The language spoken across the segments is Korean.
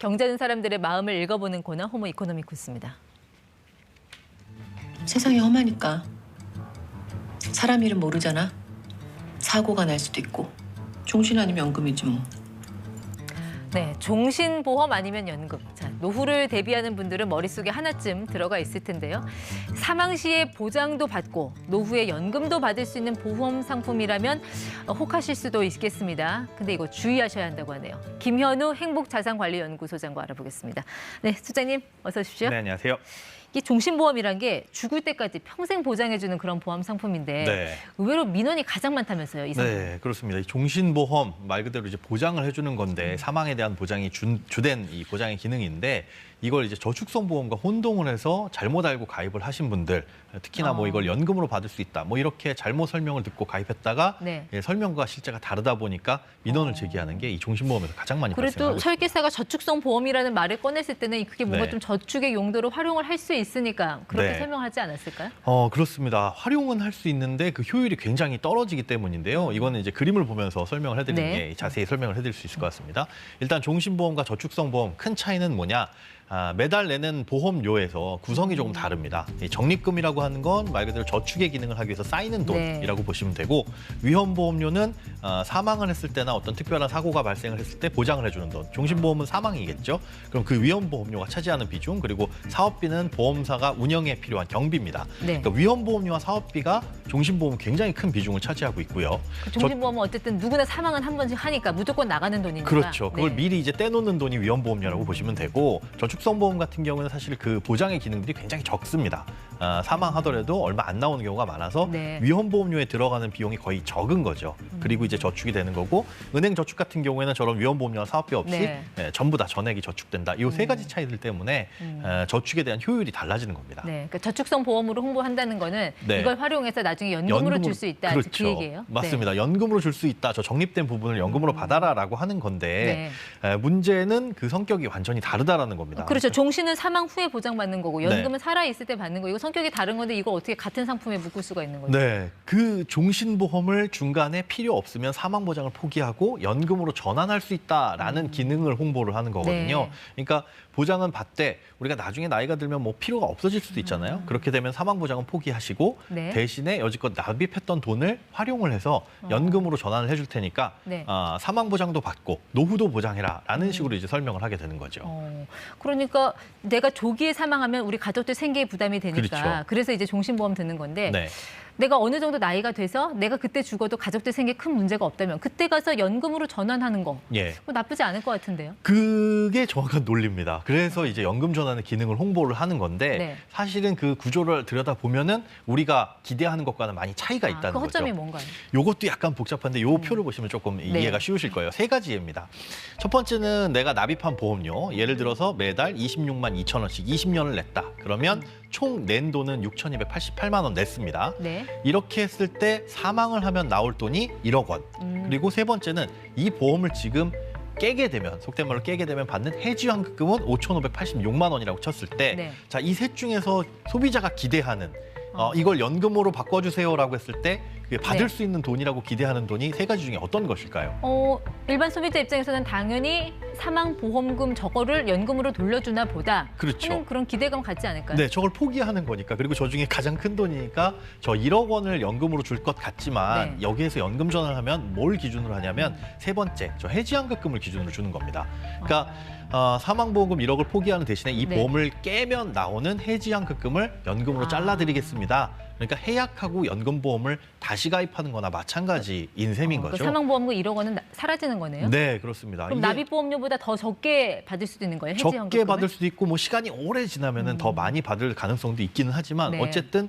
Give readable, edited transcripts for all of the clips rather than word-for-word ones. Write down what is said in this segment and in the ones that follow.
경제하는 사람들의 마음을 읽어보는 코너 호모 이코노미쿠스입니다. 세상이 험하니까 사람 일은 모르잖아. 사고가 날 수도 있고 종신 아니면 연금이지 뭐. 네, 종신보험 아니면 연금. 자, 노후를 대비하는 분들은 머릿속에 하나쯤 들어가 있을 텐데요. 사망 시에 보장도 받고 노후에 연금도 받을 수 있는 보험 상품이라면 혹하실 수도 있겠습니다. 근데 이거 주의하셔야 한다고 하네요. 김현우 행복자산관리연구소장과 알아보겠습니다. 네, 소장님 어서 오십시오. 네, 안녕하세요. 이 종신보험이란 게 죽을 때까지 평생 보장해주는 그런 보험 상품인데 네. 의외로 민원이 가장 많다면서요, 이 상품. 네, 그렇습니다. 이 종신보험 말 그대로 이제 보장을 해주는 건데 사망에 대한 보장이 주된 이 보장의 기능인데 이걸 이제 저축성 보험과 혼동을 해서 잘못 알고 가입을 하신 분들 특히나 뭐 이걸 연금으로 받을 수 있다 뭐 이렇게 잘못 설명을 듣고 가입했다가 네. 설명과 실제가 다르다 보니까 민원을 제기하는 게 이 종신보험에서 가장 많이 그리고 발생하고 또 있습니다. 설계사가 저축성 보험이라는 말을 꺼냈을 때는 그게 뭔가 네. 좀 저축의 용도로 활용을 할 수 있으니까 그렇게 네. 설명하지 않았을까요? 그렇습니다. 활용은 할 수 있는데 그 효율이 굉장히 떨어지기 때문인데요. 이거는 이제 그림을 보면서 설명을 해드리는 네. 게 자세히 설명을 해드릴 수 있을 것 같습니다. 일단 종신보험과 저축성 보험 큰 차이는 뭐냐? 매달 내는 보험료에서 구성이 조금 다릅니다. 이 적립금이라고 하는 건 말 그대로 저축의 기능을 하기 위해서 쌓이는 돈이라고 네. 보시면 되고 위험보험료는 사망을 했을 때나 어떤 특별한 사고가 발생을 했을 때 보장을 해주는 돈. 종신보험은 사망이겠죠. 그럼 그 위험보험료가 차지하는 비중 그리고 사업비는 보험사가 운영에 필요한 경비입니다. 네. 그러니까 위험보험료와 사업비가 종신보험은 굉장히 큰 비중을 차지하고 있고요. 종신보험은 어쨌든 누구나 사망은 한 번씩 하니까 무조건 나가는 돈이니까. 그렇죠. 그걸 네. 미리 이제 떼놓는 돈이 위험보험료라고 보시면 되고 저축성보험 같은 경우는 사실 그 보장의 기능들이 굉장히 적습니다. 사망하더라도 얼마 안 나오는 경우가 많아서 네. 위험보험료에 들어가는 비용이 거의 적은 거죠. 그리고 이제 저축이 되는 거고 은행 저축 같은 경우에는 저런 위험보험료와 사업비 없이 네. 전부 다 전액이 저축된다. 이 세 가지 차이들 때문에 저축에 대한 효율이 달라지는 겁니다. 네, 그러니까 저축성 보험으로 홍보한다는 거는 네. 이걸 활용해서 나중에 연금으로 줄 수 있다. 그렇죠. 그 얘기예요. 맞습니다. 네. 연금으로 줄 수 있다. 저 적립된 부분을 연금으로 받아라라고 하는 건데 네. 문제는 그 성격이 완전히 다르다라는 겁니다. 그렇죠. 종신은 사망 후에 보장받는 거고 연금은 네. 살아 있을 때 받는 거. 이거 성격이 다른 건데 이걸 어떻게 같은 상품에 묶을 수가 있는 거죠? 네, 그 종신보험을 중간에 필요 없으면 사망보장을 포기하고 연금으로 전환할 수 있다라는 기능을 홍보를 하는 거거든요. 네. 그러니까 보장은 받되 우리가 나중에 나이가 들면 뭐 필요가 없어질 수도 있잖아요. 그렇게 되면 사망보장은 포기하시고 네. 대신에 여지껏 납입했던 돈을 활용을 해서 연금으로 전환을 해줄 테니까 네. 사망보장도 받고 노후도 보장해라라는 식으로 이제 설명을 하게 되는 거죠. 그러니까 내가 조기에 사망하면 우리 가족들 생계에 부담이 되니까 그렇죠. 그래서 이제 종신보험 드는 건데 네. 내가 어느 정도 나이가 돼서 내가 그때 죽어도 가족들 생계에 큰 문제가 없다면 그때 가서 연금으로 전환하는 거 예. 뭐 나쁘지 않을 것 같은데요. 그게 정확한 논리입니다. 그래서 이제 연금 전환의 기능을 홍보를 하는 건데 네. 사실은 그 구조를 들여다보면은 우리가 기대하는 것과는 많이 차이가 있다는 그 허점이 거죠. 뭔가요? 요것도 약간 복잡한데 요 표를 보시면 조금 이해가 쉬우실 거예요. 세 가지 예입니다. 첫 번째는 내가 납입한 보험료. 예를 들어서 매달 26만 2천 원씩 20년을 냈다. 그러면 총 낸 돈은 6,288만 원 냈습니다. 네. 이렇게 했을 때 사망을 하면 나올 돈이 1억 원. 그리고 세 번째는 이 보험을 지금 깨게 되면 속된 말로 깨게 되면 받는 해지환급금은 5,586만 원이라고 쳤을 때 네. 자, 이 셋 중에서 소비자가 기대하는 이걸 연금으로 바꿔주세요라고 했을 때 그게 받을 네. 수 있는 돈이라고 기대하는 돈이 세 가지 중에 어떤 것일까요? 일반 소비자 입장에서는 당연히 사망보험금 저거를 연금으로 돌려주나 보다 그렇죠. 하는 그런 기대감 갖지 않을까요? 네, 저걸 포기하는 거니까. 그리고 저 중에 가장 큰 돈이니까 저 1억 원을 연금으로 줄 것 같지만 네. 여기에서 연금 전환을 하면 뭘 기준으로 하냐면 세 번째, 저 해지환급금을 기준으로 주는 겁니다. 그러니까 사망보험금 1억을 포기하는 대신에 이 네. 보험을 깨면 나오는 해지환급금을 연금으로 잘라드리겠습니다. 그러니까 해약하고 연금보험을 다시 가입하는 거나 마찬가지인 셈인 그 거죠. 사망보험금 1억 원은 사라지는 거네요? 네, 그렇습니다. 그럼 이게 납입보험료보다 더 적게 받을 수도 있는 거예요? 적게 해지환급금을? 받을 수도 있고 뭐 시간이 오래 지나면은 더 많이 받을 가능성도 있기는 하지만 네. 어쨌든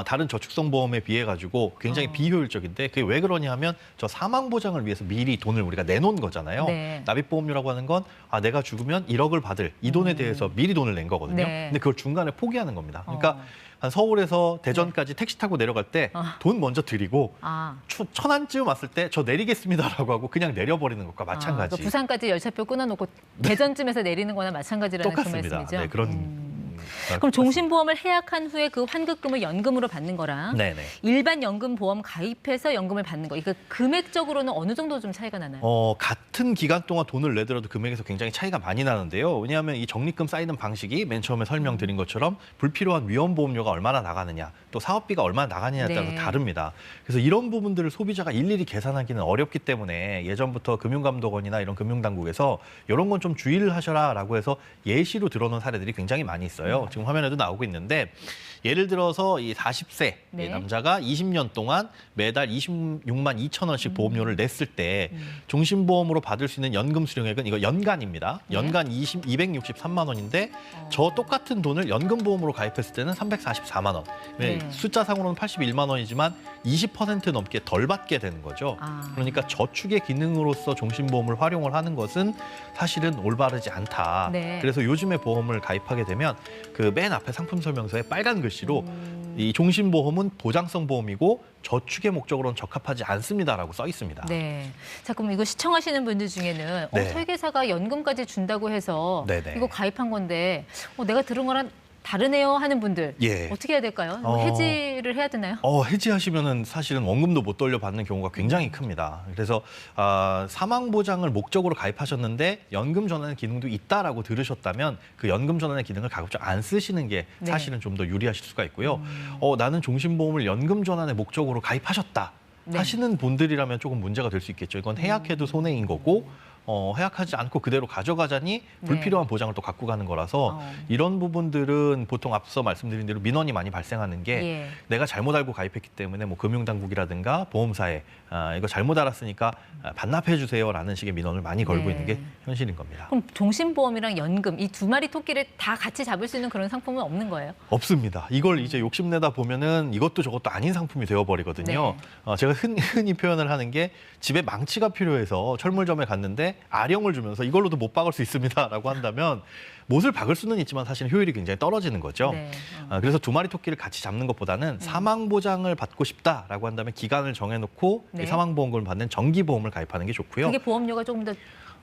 다른 저축성 보험에 비해 가지고 굉장히 비효율적인데 그게 왜 그러냐 하면 저 사망 보장을 위해서 미리 돈을 우리가 내놓은 거잖아요. 네. 납입보험료라고 하는 건 내가 죽으면 1억을 받을 이 돈에 대해서 미리 돈을 낸 거거든요. 네. 근데 그걸 중간에 포기하는 겁니다. 그러니까 한 서울에서 대전까지 택시 타고 내려갈 때 돈 먼저 드리고 천안쯤 왔을 때 저 내리겠습니다라고 하고 그냥 내려버리는 것과 마찬가지. 그러니까 부산까지 열차표 끊어놓고 대전쯤에서 내리는 거나 마찬가지라는 그 똑같습니다. 말씀이죠? 네, 그런 그럼 종신보험을 해약한 후에 그 환급금을 연금으로 받는 거랑 네네. 일반 연금보험 가입해서 연금을 받는 거, 이거 금액적으로는 어느 정도 좀 차이가 나나요? 같은 기간 동안 돈을 내더라도 금액에서 굉장히 차이가 많이 나는데요. 왜냐하면 이 적립금 쌓이는 방식이 맨 처음에 설명드린 것처럼 불필요한 위험보험료가 얼마나 나가느냐, 또 사업비가 얼마나 나가느냐에 따라서 네. 다릅니다. 그래서 이런 부분들을 소비자가 일일이 계산하기는 어렵기 때문에 예전부터 금융감독원이나 이런 금융당국에서 이런 건 좀 주의를 하셔라라고 해서 예시로 들어놓은 사례들이 굉장히 많이 있어요. 지금 화면에도 나오고 있는데 예를 들어서 이 40세 네. 남자가 20년 동안 매달 26만 2천 원씩 보험료를 냈을 때 종신보험으로 받을 수 있는 연금 수령액은 이거 연간입니다. 네. 연간 263만 원인데 저 똑같은 돈을 연금보험으로 가입했을 때는 344만 원. 네. 숫자상으로는 81만 원이지만 20% 넘게 덜 받게 되는 거죠. 그러니까 저축의 기능으로서 종신보험을 활용을 하는 것은 사실은 올바르지 않다. 네. 그래서 요즘에 보험을 가입하게 되면 그 맨 앞에 상품 설명서에 빨간 글씨로 이 종신보험은 보장성 보험이고 저축의 목적으로는 적합하지 않습니다라고 써 있습니다. 네. 자, 그럼 이거 시청하시는 분들 중에는 네. 설계사가 연금까지 준다고 해서 네네. 이거 가입한 건데 내가 들은 거랑 다르네요 하는 분들 예. 어떻게 해야 될까요? 뭐 해지를 해야 되나요? 해지하시면은 사실은 원금도 못 돌려받는 경우가 굉장히 큽니다. 그래서 사망 보장을 목적으로 가입하셨는데 연금 전환의 기능도 있다라고 들으셨다면 그 연금 전환의 기능을 가급적 안 쓰시는 게 네. 사실은 좀 더 유리하실 수가 있고요. 나는 종신보험을 연금 전환의 목적으로 가입하셨다 네. 하시는 분들이라면 조금 문제가 될 수 있겠죠. 이건 해약해도 손해인 거고. 해약하지 않고 그대로 가져가자니 불필요한 보장을 또 갖고 가는 거라서 이런 부분들은 보통 앞서 말씀드린 대로 민원이 많이 발생하는 게 예. 내가 잘못 알고 가입했기 때문에 뭐 금융당국이라든가 보험사에 이거 잘못 알았으니까 반납해 주세요라는 식의 민원을 많이 걸고 네. 있는 게 현실인 겁니다. 그럼 종신보험이랑 연금 이 두 마리 토끼를 다 같이 잡을 수 있는 그런 상품은 없는 거예요? 없습니다. 이걸 이제 욕심내다 보면은 이것도 저것도 아닌 상품이 되어버리거든요. 제가 흔히 표현을 하는 게 집에 망치가 필요해서 철물점에 갔는데 아령을 주면서 이걸로도 못 박을 수 있습니다라고 한다면 못을 박을 수는 있지만 사실 효율이 굉장히 떨어지는 거죠. 네. 그래서 두 마리 토끼를 같이 잡는 것보다는 사망 보장을 받고 싶다라고 한다면 기간을 정해놓고 네. 이 사망보험금을 받는 정기보험을 가입하는 게 좋고요. 그게 보험료가 조금 더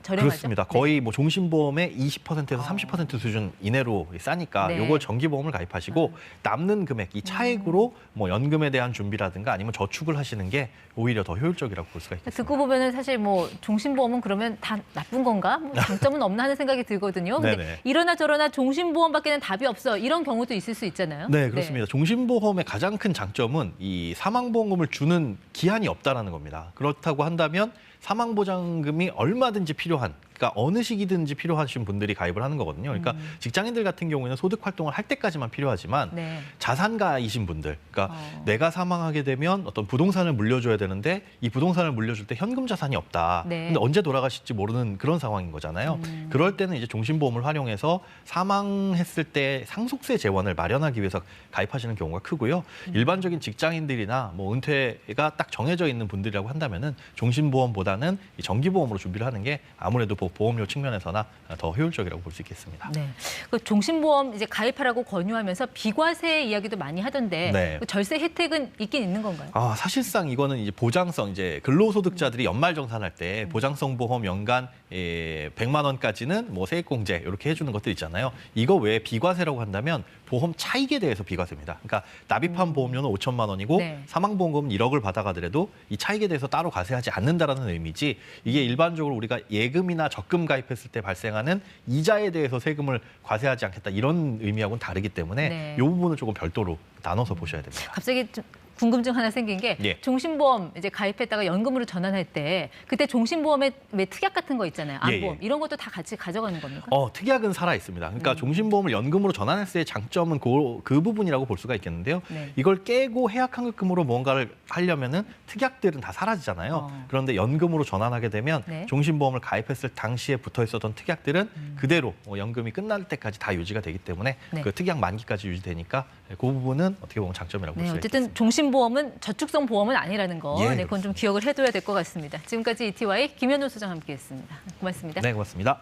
저렴하죠? 그렇습니다. 거의 뭐 종신보험의 20%에서 30% 수준 이내로 싸니까 네. 요걸 정기보험을 가입하시고 남는 금액, 이 차액으로 뭐 연금에 대한 준비라든가 아니면 저축을 하시는 게 오히려 더 효율적이라고 볼 수가 있겠습니다. 듣고 보면은 사실 뭐 종신보험은 그러면 다 나쁜 건가? 뭐 장점은 없나 하는 생각이 들거든요. 근데 네네. 이러나 저러나 종신보험밖에는 답이 없어. 이런 경우도 있을 수 있잖아요. 네, 그렇습니다. 종신보험의 가장 큰 장점은 이 사망보험금을 주는 기한이 없다라는 겁니다. 그렇다고 한다면 사망보장금이 얼마든지 필요한, 그러니까 어느 시기든지 필요하신 분들이 가입을 하는 거거든요. 그러니까 직장인들 같은 경우에는 소득 활동을 할 때까지만 필요하지만 네. 자산가이신 분들, 그러니까 내가 사망하게 되면 어떤 부동산을 물려줘야 되는데 이 부동산을 물려줄 때 현금 자산이 없다. 네. 근데 언제 돌아가실지 모르는 그런 상황인 거잖아요. 그럴 때는 이제 종신보험을 활용해서 사망했을 때 상속세 재원을 마련하기 위해서 가입하시는 경우가 크고요. 일반적인 직장인들이나 뭐 은퇴가 딱 정해져 있는 분들이라고 한다면은 종신보험보다는 이 정기보험으로 준비를 하는 게 아무래도 보험료 측면에서나 더 효율적이라고 볼 수 있겠습니다. 네. 그 종신보험 이제 가입하라고 권유하면서 비과세 이야기도 많이 하던데 네. 그 절세 혜택은 있긴 있는 건가요? 사실상 이거는 이제 보장성, 이제 근로소득자들이 연말정산할 때 보장성 보험 연간 100만 원까지는 뭐 세액공제 이렇게 해주는 것들 있잖아요. 이거 외에 비과세라고 한다면 보험 차익에 대해서 비과세입니다. 그러니까 납입한 보험료는 5천만 원이고 네. 사망보험금은 1억을 받아가더라도 이 차익에 대해서 따로 과세하지 않는다라는 의미지, 이게 일반적으로 우리가 예금이나 적금 가입했을 때 발생하는 이자에 대해서 세금을 과세하지 않겠다 이런 의미하고는 다르기 때문에 네. 이 부분을 조금 별도로 나눠서 보셔야 됩니다. 갑자기 좀 궁금증 하나 생긴 게 예. 종신보험 이제 가입했다가 연금으로 전환할 때 그때 종신보험에 왜 특약 같은 거 있잖아요. 예, 안보험 예. 이런 것도 다 같이 가져가는 겁니까? 특약은 살아 있습니다. 그러니까 종신보험을 연금으로 전환했을 때 장점은 그 부분이라고 볼 수가 있겠는데요. 네. 이걸 깨고 해약환급금으로 뭔가를 하려면은 특약들은 다 사라지잖아요. 그런데 연금으로 전환하게 되면 네. 종신보험을 가입했을 당시에 붙어 있었던 특약들은 그대로 연금이 끝날 때까지 다 유지가 되기 때문에 네. 그 특약 만기까지 유지되니까 그 부분은 어떻게 보면 장점이라고 볼 네, 수가 어쨌든 있겠습니다. 종신보험은 저축성 보험은 아니라는 거. 예, 네, 그건 좀 기억을 해둬야 될 것 같습니다. 지금까지 이티와의 김현우 소장 함께했습니다. 고맙습니다. 네, 고맙습니다.